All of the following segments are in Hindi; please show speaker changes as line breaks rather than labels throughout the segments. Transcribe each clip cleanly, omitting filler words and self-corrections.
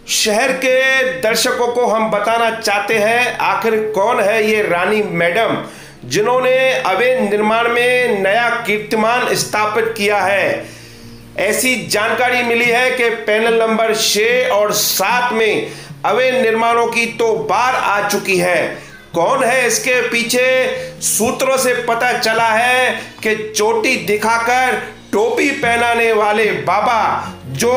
शहर के दर्शकों को हम बताना चाहते हैं आखिर कौन है ये रानी मैडम जिन्होंने अवैध निर्माण में नया कीर्तिमान स्थापित किया है। ऐसी जानकारी मिली है कि पैनल नंबर 6 और 7 में अवैध निर्माणों की तो बाढ़ आ चुकी है। कौन है इसके पीछे? सूत्रों से पता चला है कि चोटी दिखाकर टोपी पहनाने वाले बाबा जो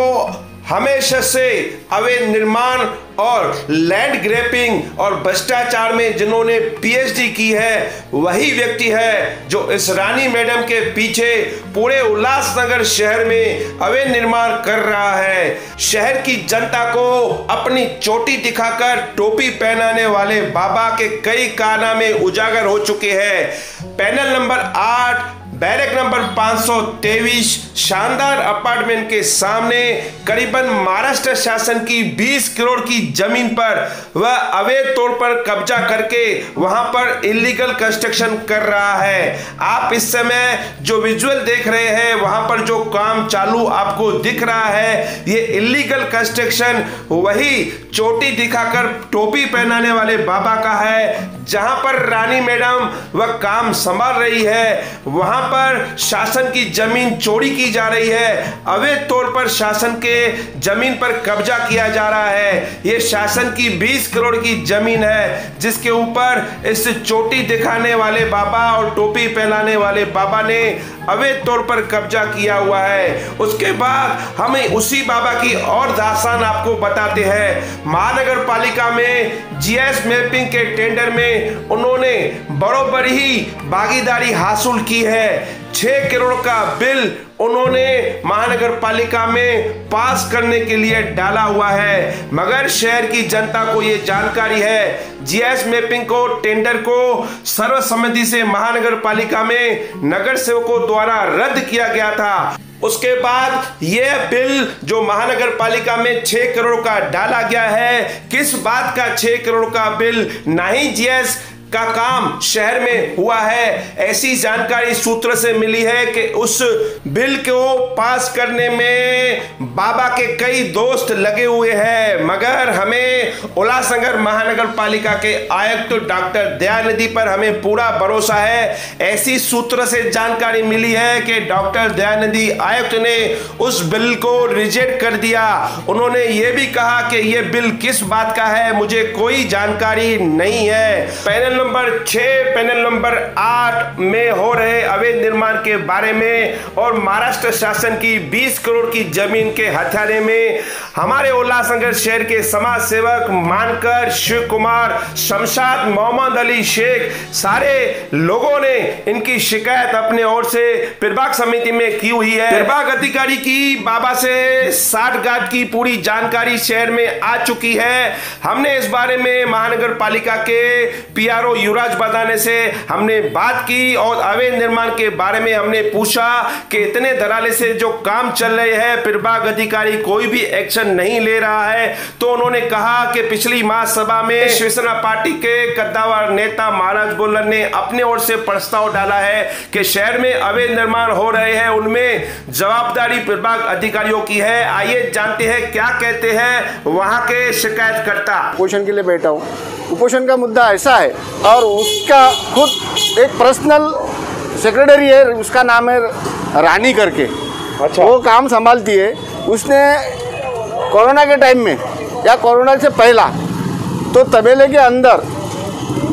हमेशा से अवैध निर्माण और लैंड ग्रैबिंग और भ्रष्टाचार में जिन्होंने पीएचडी की है, वही व्यक्ति है जो इस रानी मैडम के पीछे पूरे उल्लासनगर शहर में अवैध निर्माण कर रहा है। शहर की जनता को अपनी चोटी दिखाकर टोपी पहनाने वाले बाबा के कई कारनामे उजागर हो चुके हैं। पैनल नंबर 8 बैरक नंबर 523 शानदार अपार्टमेंट के सामने करीबन महाराष्ट्र शासन की 20 करोड़ की जमीन पर वह अवैध तौर पर कब्जा करके वहां पर इलीगल कंस्ट्रक्शन कर रहा है। आप इस समय जो विजुअल देख रहे हैं वहां पर जो काम चालू आपको दिख रहा है, ये इलीगल कंस्ट्रक्शन वही चोटी दिखाकर टोपी पहनाने वाले बाबा का है। जहां पर रानी मैडम वह काम संभाल रही है, वहां पर शासन की जमीन चोरी की जा रही है। अवैध तौर पर शासन के जमीन पर कब्जा किया जा रहा है। यह शासन की 20 करोड़ की जमीन है जिसके ऊपर इस चोटी दिखाने वाले बाबा और टोपी पहनाने वाले बाबा ने अवैध तौर पर कब्जा किया हुआ है। उसके बाद हमें उसी बाबा की और दास्तान आपको बताते हैं। महानगर पालिका में जीएस मैपिंग के टेंडर में उन्होंने बरोबर ही भागीदारी हासिल की है। 6 करोड़ का बिल उन्होंने महानगर पालिका में पास करने के लिए डाला हुआ है, मगर शहर की जनता को यह जानकारी है जीएस मैपिंग को टेंडर को सर्वसम्मति से महानगर पालिका में नगर सेवकों द्वारा रद्द किया गया था। उसके बाद यह बिल जो महानगर पालिका में 6 करोड़ का डाला गया है, किस बात का 6 करोड़ का बिल? ना ही जीएस का काम शहर में हुआ है। ऐसी जानकारी सूत्र से मिली है कि उस बिल को पास करने में बाबा के कई दोस्त लगे हुए हैं, मगर हमें उल्लासनगर महानगर पालिका के आयुक्त डॉक्टर दयानिधि पर हमें पूरा भरोसा है। ऐसी सूत्र से जानकारी मिली है कि डॉक्टर दयानिधि आयुक्त ने उस बिल को रिजेक्ट कर दिया। उन्होंने ये भी कहा कि यह बिल किस बात का है मुझे कोई जानकारी नहीं है। पैनल नंबर 6 पैनल नंबर 8 में हो रहे अवैध निर्माण के बारे में और महाराष्ट्र शासन की 20 करोड़ की जमीन के हथियारे में हमारे उल्लासनगर शहर के समाज सेवक मानकर शिव कुमार, शमशाद, मोहम्मद अली शेख, सारे लोगों ने इनकी शिकायत अपने ओर से प्रभाग समिति में की हुई है। प्रभाग अधिकारी की बाबा से साठगांठ की पूरी जानकारी शहर में आ चुकी है। हमने इस बारे में महानगर पालिका के पीआरओ युवराज बदाने से हमने बात की और अवैध निर्माण के बारे में हमने पूछा कि इतने धराले से जो काम चल रहे हैं प्रभाग अधिकारी कोई भी एक्शन नहीं ले रहा है, तो उन्होंने कहा कि पिछली महासभा में शिवसेना पार्टी के कद्दावर नेता महाराज बोलर ने अपने ओर से प्रस्ताव डाला है कि शहर में अवैध निर्माण हो रहे हैं, उनमें जवाबदारी प्रभाग अधिकारियों की है। आइए जानते हैं क्या कहते हैं वहां के शिकायतकर्ता।
उपोषण के लिए बैठा हूँ। उपोषण का मुद्दा ऐसा है और उसका खुद एक पर्सनल सेक्रेटरी है, उसका नाम है रानी करके। अच्छा। वो काम संभालती है। उसने कोरोना के टाइम में या कोरोना से पहला तो तबेले के अंदर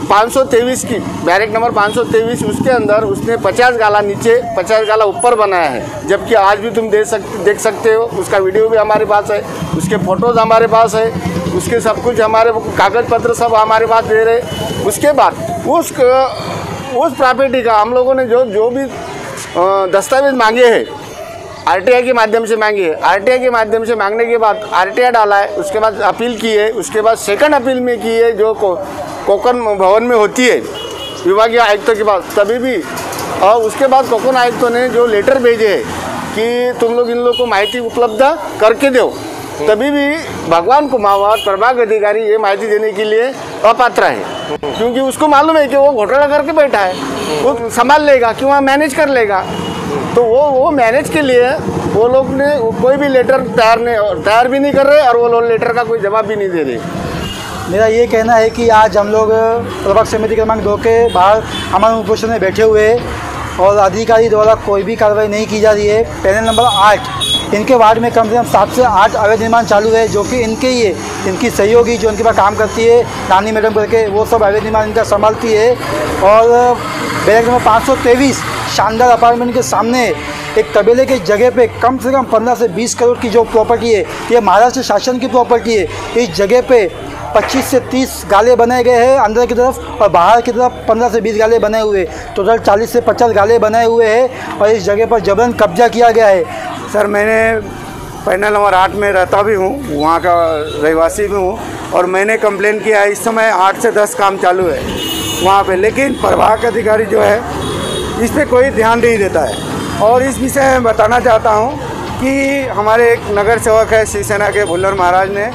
523 की बैरक नंबर 523 उसके अंदर उसने 50 गाला नीचे 50 गाला ऊपर बनाया है। जबकि आज भी तुम देख सकते हो, उसका वीडियो भी हमारे पास है, उसके फोटोज़ हमारे पास है, उसके सब कुछ हमारे कागज पत्र सब हमारे पास दे रहे। उसके बाद उस प्रॉपर्टी का हम लोगों ने जो भी दस्तावेज मांगे हैं आरटीआई के माध्यम से मांगी है। आरटीआई के माध्यम से मांगने के बाद आरटीआई डाला है, उसके बाद अपील की है, उसके बाद सेकंड अपील में की है जो कोकण भवन में होती है विभागीय आयुक्तों के पास तभी भी। और उसके बाद कोकण आयुक्तों ने जो लेटर भेजे है कि तुम लोग इन लोग को माहिती उपलब्ध करके दो, तभी भी भगवान कुमावत प्रभाग अधिकारी ये माहिती देने के लिए अपात्र है, क्योंकि उसको मालूम है कि वो घोटाला करके बैठा है, वो संभाल लेगा, क्यों मैनेज कर लेगा। तो वो मैनेज के लिए वो लोग ने कोई भी लेटर तैयार भी नहीं कर रहे और वो लोग लेटर का कोई जवाब भी नहीं दे रहे।
मेरा ये कहना है कि आज हम लोग प्रभाग समिति क्रमांक 2 के बाहर अमन उपोषण में बैठे हुए और अधिकारी द्वारा कोई भी कार्रवाई नहीं की जा रही है। पैनल नंबर 8 इनके वार्ड में कम से कम 7 से 8 अवैध निर्माण चालू है, जो कि इनके ही है, इनकी सहयोगी जो इनके पास काम करती है रानी मैडम करके, वो सब अवैध निर्माण इनका संभालती है। और बैरक नंबर 523 शानदार अपार्टमेंट के सामने एक तबेले के जगह पे कम से कम 15 से 20 करोड़ की जो प्रॉपर्टी है, ये महाराष्ट्र शासन की प्रॉपर्टी है। इस जगह पे 25 से 30 गाले बनाए गए हैं अंदर की तरफ और बाहर की तरफ 15 से 20 गाले बने हुए, टोटल 40 से 50 गाले बनाए हुए हैं और इस जगह पर जबरन कब्जा किया गया है।
सर, मैंने पैनल नंबर 8 में रहता भी हूँ, वहाँ का रहवासी भी हूँ और मैंने कंप्लेन किया है। इस समय 8 से 10 काम चालू है वहाँ पे, लेकिन प्रभाग अधिकारी जो है इस पर कोई ध्यान नहीं देता है। और इस विषय में बताना चाहता हूँ कि हमारे एक नगर सेवक है शिवसेना के भुल्लर महाराज ने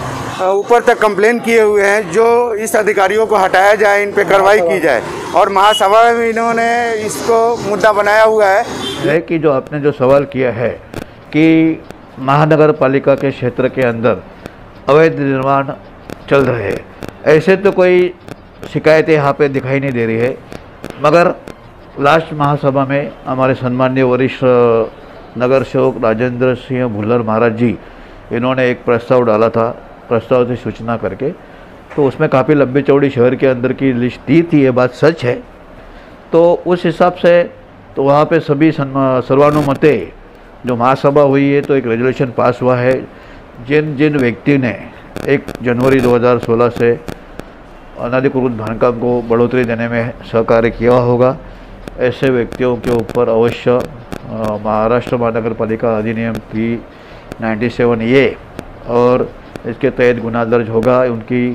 ऊपर तक कंप्लेन किए हुए हैं, जो इस अधिकारियों को हटाया जाए, इन पे कार्रवाई की जाए। और महासभा में इन्होंने इसको मुद्दा बनाया हुआ है
कि जो आपने जो सवाल किया है कि महानगर पालिका के क्षेत्र के अंदर अवैध निर्माण चल रहे हैं, ऐसे तो कोई शिकायतें यहाँ पे दिखाई नहीं दे रही है। मगर लास्ट महासभा में हमारे सम्माननीय वरिष्ठ नगर सेवक राजेंद्र सिंह भुल्लर महाराज जी, इन्होंने एक प्रस्ताव डाला था, प्रस्ताव से सूचना करके, तो उसमें काफ़ी लंबी चौड़ी शहर के अंदर की लिस्ट दी थी। ये बात सच है। तो उस हिसाब से तो वहाँ पे सभी सर्वानुमते जो महासभा हुई है, तो एक रेजोल्यूशन पास हुआ है। जिन जिन व्यक्ति ने 1 जनवरी 2016 से अनाधिकृत बांधकाम को बढ़ोतरी देने में सहकार्य किया होगा, ऐसे व्यक्तियों के ऊपर अवश्य महाराष्ट्र महानगर पालिका अधिनियम की 97A और इसके तहत गुना दर्ज होगा। उनकी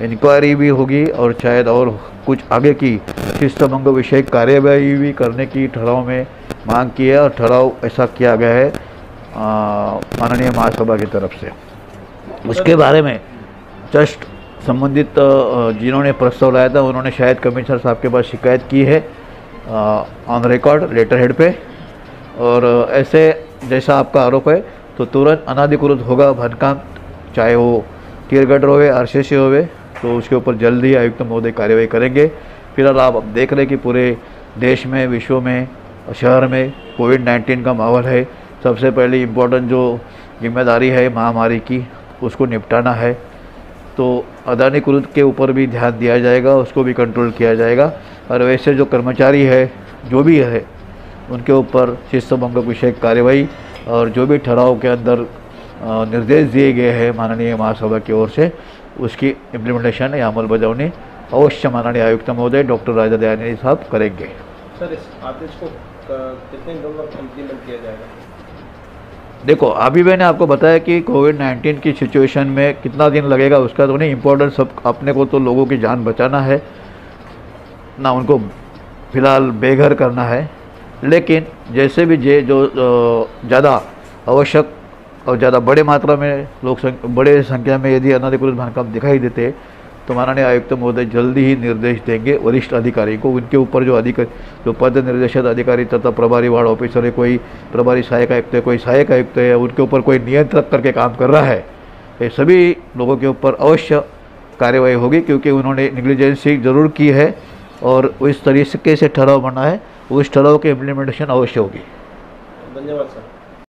इंक्वायरी भी होगी और शायद और कुछ आगे की शिस्तभंग विषय कार्यवाही भी करने की ठहराव में मांग की है और ठहराव ऐसा किया गया है माननीय महासभा की तरफ से। उसके बारे में जस्ट संबंधित जिन्होंने प्रस्ताव लाया था उन्होंने शायद कमिश्नर साहब के पास शिकायत की है ऑन रिकॉर्ड लेटर हेड पे, और ऐसे जैसा आपका आरोप है तो तुरंत अनाधिकृत होगा बांधकाम, चाहे वो टीयरगढ़ होवे RCC होवे, तो उसके ऊपर जल्द ही आयुक्त महोदय कार्यवाही करेंगे। फिलहाल आप देख रहे हैं कि पूरे देश में, विश्व में, शहर में कोविड-19 का माहौल है। सबसे पहले इम्पोर्टेंट जो जिम्मेदारी है महामारी की, उसको निपटाना है। तो अनाधिकृत के ऊपर भी ध्यान दिया जाएगा, उसको भी कंट्रोल किया जाएगा। और वैसे जो कर्मचारी है, जो भी है, उनके ऊपर शिस्तभंग विषय कार्यवाही और जो भी ठहराव के अंदर निर्देश दिए गए हैं माननीय महासभा की ओर से, उसकी इम्प्लीमेंटेशन या अमल बजावनी अवश्य माननीय आयुक्त महोदय डॉक्टर राजा दयानिधि साहब करेंगे।
सर, इस आदेश को कितने दिनों में इम्प्लीमेंट किया जाएगा?
देखो, अभी मैंने आपको बताया कि कोविड-19 की सिचुएशन में कितना दिन लगेगा उसका तो नहीं, इम्पोर्टेंट सब अपने को तो लोगों की जान बचाना है ना, उनको फ़िलहाल बेघर करना है। लेकिन जैसे भी जो ज़्यादा आवश्यक और ज़्यादा बड़े मात्रा में बड़े संख्या में यदि अनाधिकृत बांधकाम दिखाई देते तो माननीय आयुक्त महोदय जल्दी ही निर्देश देंगे वरिष्ठ अधिकारी को। उनके ऊपर जो पद निर्देशित अधिकारी तथा प्रभारी वार्ड ऑफिसर है, कोई प्रभारी सहायक आयुक्त है, कोई सहायक आयुक्त है, उनके ऊपर कोई नियंत्रक करके काम कर रहा है, ये सभी लोगों के ऊपर अवश्य कार्यवाही होगी, क्योंकि उन्होंने निग्लिजेंसी जरूर की है और इस तरीके से ठहराव बना है, उस ठहराव की इम्प्लीमेंटेशन अवश्य होगी।
धन्यवाद सर।